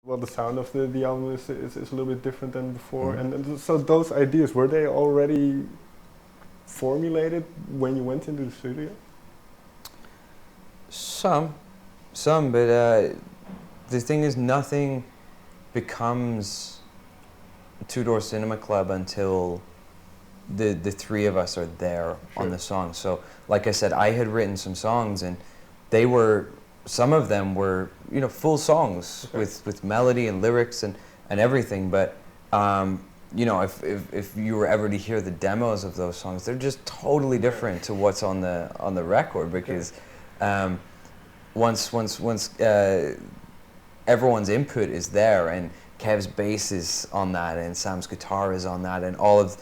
Well, the sound of the album is a little bit different than before, Mm. and so those ideas, were they already formulated when you went into the studio? Some, but the thing is, nothing becomes Two Door Cinema Club until the three of us are there on the song. So, like I said, I had written some songs, and some of them were, full songs with melody and lyrics and everything. But if you were ever to hear the demos of those songs, they're just totally different to what's on the record, because once everyone's input is there, and Kev's bass is on that, and Sam's guitar is on that, and all of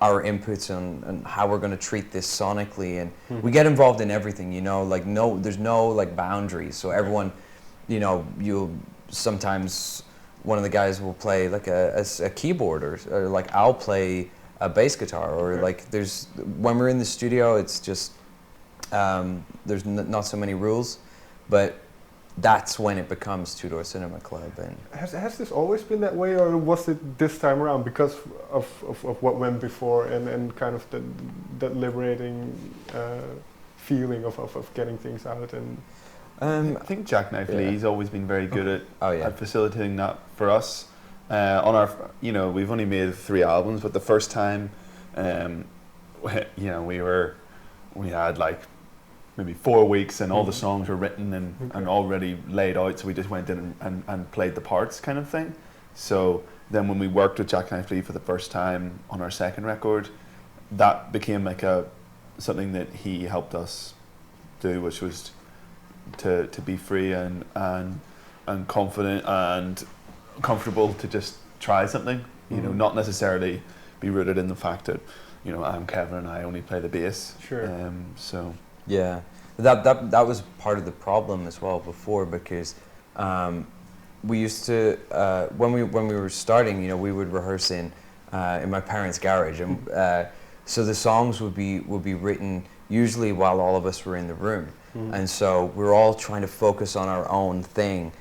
our inputs on how we're going to treat this sonically, and we get involved in everything, there's no boundaries. So everyone, you'll sometimes one of the guys will play like a keyboard, or like I'll play a bass guitar, or when we're in the studio, it's just there's not so many rules, but that's when it becomes Two Door Cinema Club. And has this always been that way, or was it this time around because of what went before, and kind of that liberating feeling of getting things out? And I think Jackknife Lee's always been very good at facilitating that for us. On our, we've only made 3 albums, but the first time, we had like maybe 4 weeks, and all the songs were written and already laid out, so we just went in and played the parts, kind of thing. So then when we worked with Jackknife Lee for the first time on our second record, that became like something that he helped us do, which was to be free and confident and comfortable to just try something, not necessarily be rooted in the fact that, I'm Kevin and I only play the bass. So yeah, that was part of the problem as well before, because we used to when we were starting, we would rehearse in my parents' garage, and so the songs would be written usually while all of us were in the room, and so we're all trying to focus on our own thing,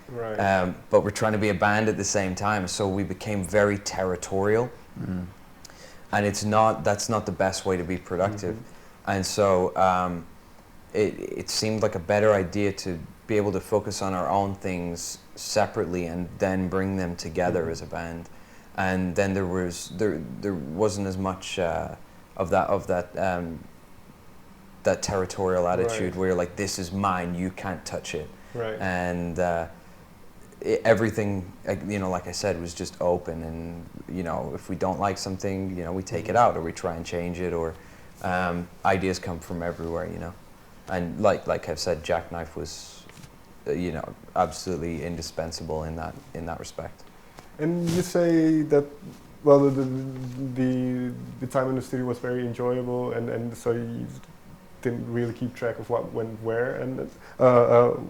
but we're trying to be a band at the same time. So we became very territorial, and that's not the best way to be productive, and so. It seemed like a better idea to be able to focus on our own things separately and then bring them together as a band. And then there wasn't as much of that territorial attitude where you're like, this is mine, you can't touch it. And everything, like I said, was just open, and if we don't like something, we take it out, or we try and change it, or ideas come from everywhere, And like I've said, Jackknife was, absolutely indispensable in that respect. And you say that, well, the time in the studio was very enjoyable, and so you didn't really keep track of what went where and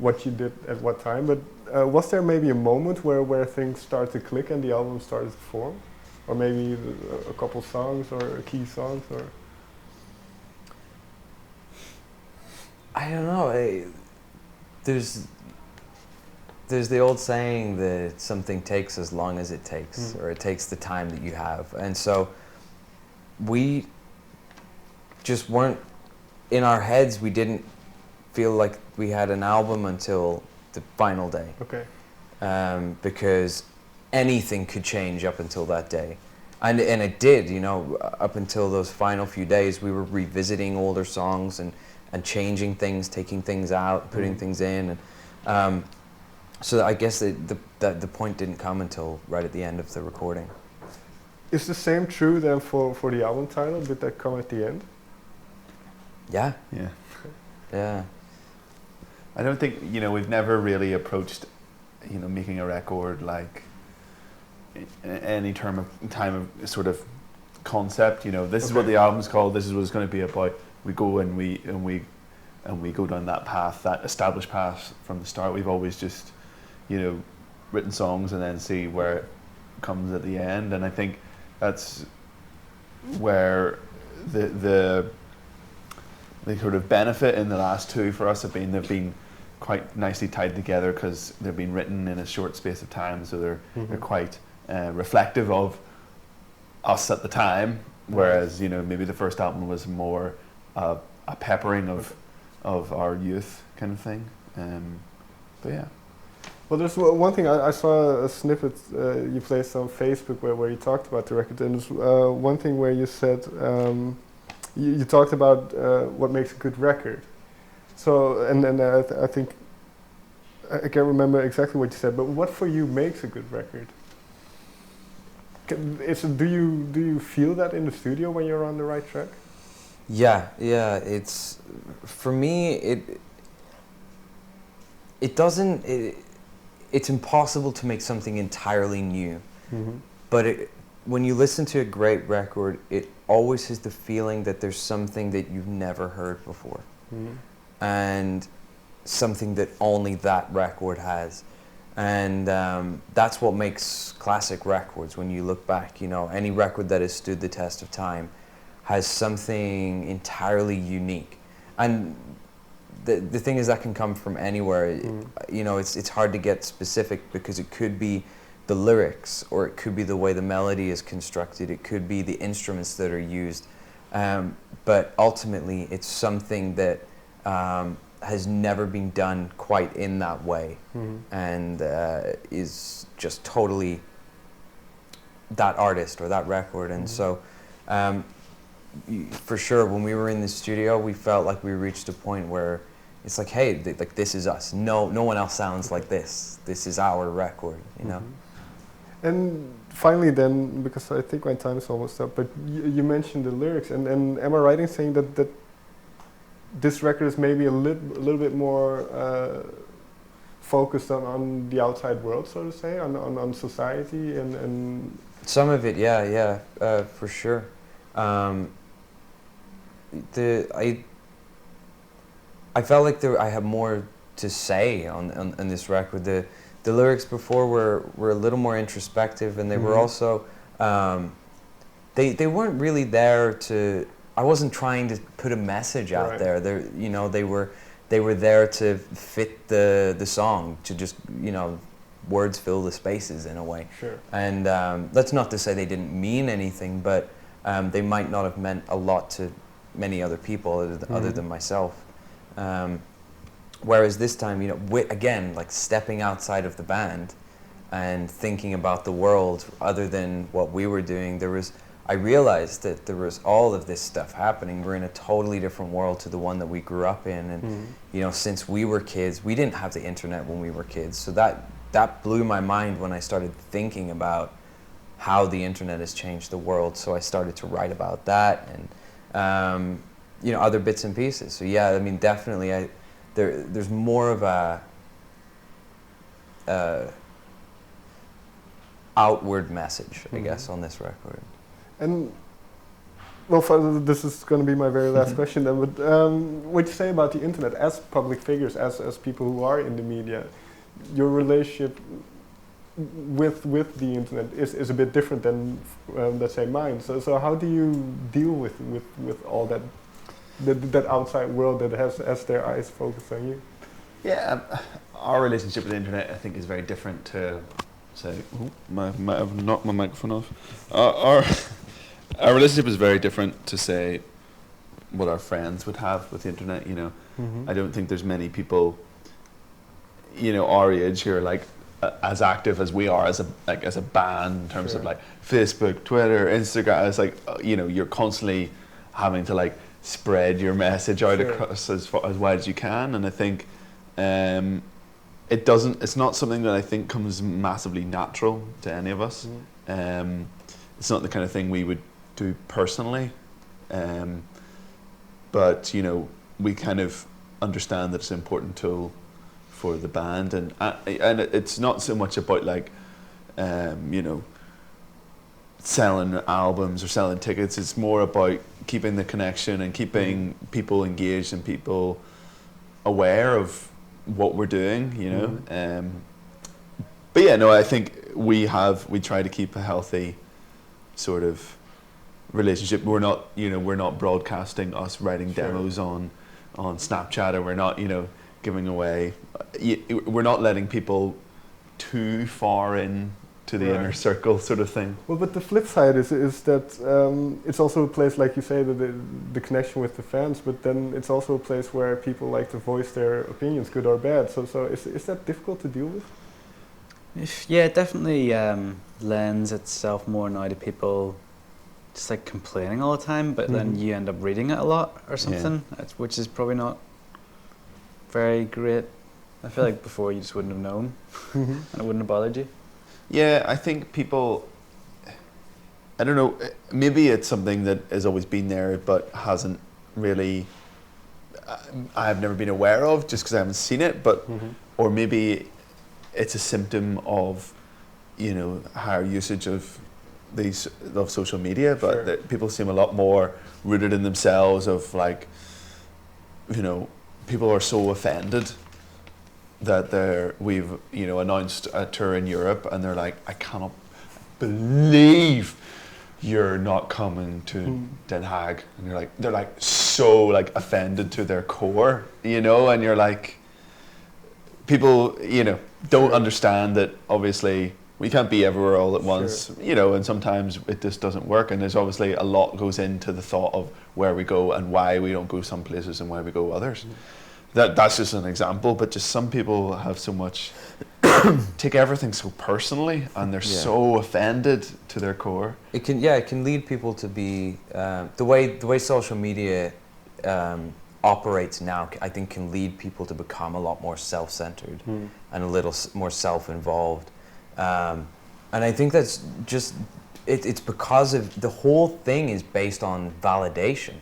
what you did at what time. But was there maybe a moment where things started to click and the album started to form, or maybe a couple songs or key songs, or? I don't know. There's the old saying that something takes as long as it takes, or it takes the time that you have. And so we just weren't, in our heads, we didn't feel like we had an album until the final day. Because anything could change up until that day. And it did, up until those final few days, we were revisiting older songs and changing things, taking things out, putting things in, and so I guess the point didn't come until right at the end of the recording. Is the same true then for the album title? Did that come at the end? Yeah. I don't think we've never really approached making a record like any time of sort of concept. This is what the album's called. This is what it's going to be about. We go and we go down that path, that established path from the start. We've always just, written songs and then see where it comes at the end. And I think that's where the sort of benefit in the last 2 for us have been. They've been quite nicely tied together because they've been written in a short space of time, so they're quite reflective of us at the time. Whereas maybe the first album was more a peppering of our youth kind of thing. But yeah. Well, there's one thing, I saw a snippet you placed on Facebook where you talked about the record, and there's one thing where you said, you talked about what makes a good record. So, and then I think, I can't remember exactly what you said, but what for you makes a good record? Do you feel that in the studio when you're on the right track? Yeah, it's, for me, it doesn't, it's impossible to make something entirely new. But when you listen to a great record, it always has the feeling that there's something that you've never heard before. And something that only that record has. And that's what makes classic records. When you look back, any record that has stood the test of time has something entirely unique. And the thing is, that can come from anywhere. It's hard to get specific because it could be the lyrics, or it could be the way the melody is constructed, it could be the instruments that are used. But ultimately, it's something that has never been done quite in that way, and is just totally that artist or that record. And so, for sure, when we were in the studio, we felt like we reached a point where it's like, hey, this is us. No one else sounds like this. This is our record, And finally then, because I think my time is almost up, but you mentioned the lyrics, and am I right in saying that this record is maybe a little bit more focused on the outside world, so to say, on society and some of it, yeah, for sure. I felt like I had more to say on this record. The lyrics before were a little more introspective, and they were also they weren't really there to. I wasn't trying to put a message out there. They were there to fit the song, to just words fill the spaces in a way. Sure. And that's not to say they didn't mean anything, but they might not have meant a lot to many other people other than myself. Whereas this time, again, like stepping outside of the band and thinking about the world other than what we were doing, I realized that there was all of this stuff happening. We're in a totally different world to the one that we grew up in. And, since we were kids, we didn't have the internet when we were kids. So that blew my mind when I started thinking about how the internet has changed the world. So I started to write about that and, other bits and pieces. So yeah, I mean, definitely there's more of a outward message, I guess, on this record. And well, this is going to be my very last question then, but what you say about the internet as public figures, as people who are in the media, your relationship with the internet is a bit different than let's say mine. So how do you deal with all that outside world that has their eyes focused on you? Yeah, our relationship with the internet, I think, is very different to, say, might have knocked my microphone off. Our relationship is very different to, say, what our friends would have with the internet. I don't think there's many people, our age who are like as active as we are as a band in terms of like Facebook, Twitter, Instagram. It's like you're constantly having to like spread your message out across as wide as you can, and I think it's not something that I think comes massively natural to any of us. It's not the kind of thing we would do personally, but we kind of understand that it's an important tool for the band, and it's not so much about like selling albums or selling tickets. It's more about keeping the connection and keeping people engaged and people aware of what we're doing, but yeah, no, I think we try to keep a healthy sort of relationship. We're not broadcasting us writing demos on Snapchat, or we're not giving away. We're not letting people too far in to the inner circle, sort of thing. Well, but the flip side is that it's also a place, like you say, the connection with the fans. But then it's also a place where people like to voice their opinions, good or bad. So is that difficult to deal with? Yeah, it definitely lends itself more now to people just like complaining all the time, but then you end up reading it a lot or something, which is probably not very great. I feel like before you just wouldn't have known and it wouldn't have bothered you. Yeah, I think people, I don't know, maybe it's something that has always been there but hasn't really, I've never been aware of just because I haven't seen it, but or maybe it's a symptom of, you know, higher usage of social media, but that people seem a lot more rooted in themselves of like, you know, people are so offended that we've, you know, announced a tour in Europe and they're like, I cannot believe you're not coming to Den Haag, and you're like, they're like so like offended to their core, you know, and you're like, people, you know, don't understand that obviously we can't be everywhere all at once, you know, and sometimes it just doesn't work, and there's obviously a lot goes into the thought of where we go and why we don't go some places and why we go others. That's just an example, but just some people have so much, take everything so personally, and they're so offended to their core. It can lead people to be the way social media operates now. I think can lead people to become a lot more self-centered and a little more self-involved, and I think that's just it's because of the whole thing is based on validation.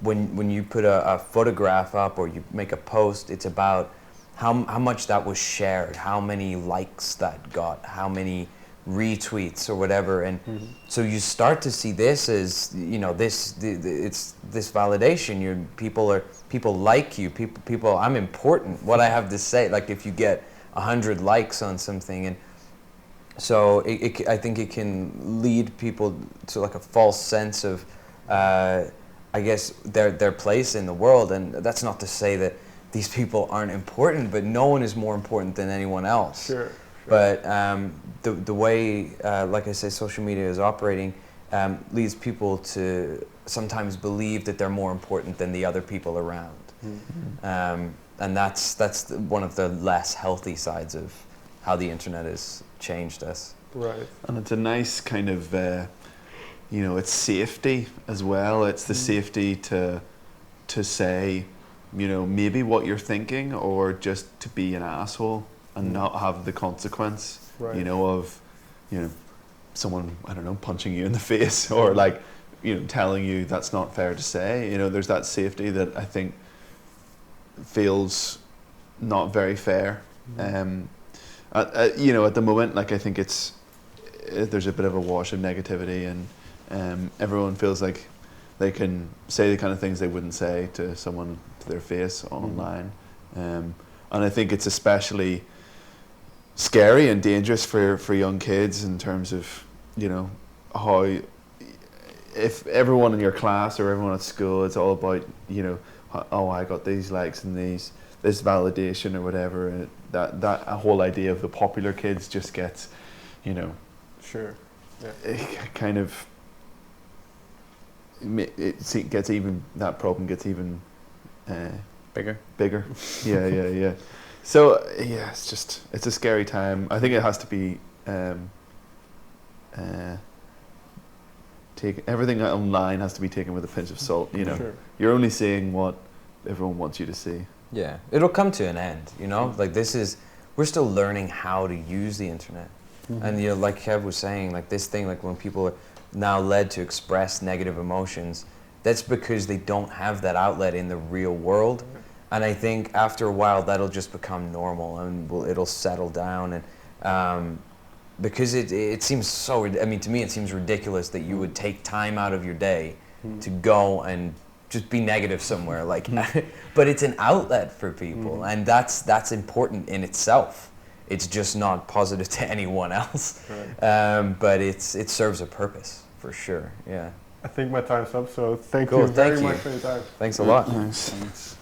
When you put a photograph up or you make a post, it's about how much that was shared, how many likes that got, how many retweets or whatever, and so you start to see this as, you know, it's this validation. People like you, people. I'm important. What I have to say, like if you get 100 likes on something, and so I think it can lead people to like a false sense of, I guess, their place in the world. And that's not to say that these people aren't important, but no one is more important than anyone else. Sure. But the way, like I say, social media is operating leads people to sometimes believe that they're more important than the other people around. And that's one of the less healthy sides of how the internet has changed us. Right. And it's a nice kind of, you know, it's safety as well. It's the safety to say, you know, maybe what you're thinking, or just to be an asshole and not have the consequence, you know, of, you know, someone, I don't know, punching you in the face, or like, you know, telling you that's not fair to say. You know, there's that safety that I think feels not very fair. You know, at the moment, like I think there's a bit of a wash of negativity, and everyone feels like they can say the kind of things they wouldn't say to someone to their face online. And I think it's especially scary and dangerous for young kids in terms of, you know, how if everyone in your class or everyone at school, it's all about, you know, oh, I got these likes and this validation or whatever, and that whole idea of the popular kids just gets, you know, it kind of gets even, that problem gets even bigger. Yeah. So yeah, it's a scary time. I think it has to be everything online has to be taken with a pinch of salt. You know, you're only seeing what everyone wants you to see. Yeah, it'll come to an end. You know, like we're still learning how to use the internet, and you know, like Kev was saying, like this thing, like when people are now led to express negative emotions, that's because they don't have that outlet in the real world. And I think after a while that'll just become normal, and it'll settle down. And because it seems so, I mean, to me it seems ridiculous that you would take time out of your day to go and just be negative somewhere, like, but it's an outlet for people, and that's important in itself. It's just not positive to anyone else, but it serves a purpose for sure. Yeah. I think my time's up, so thank you very much for your time. Thanks a lot. Thanks.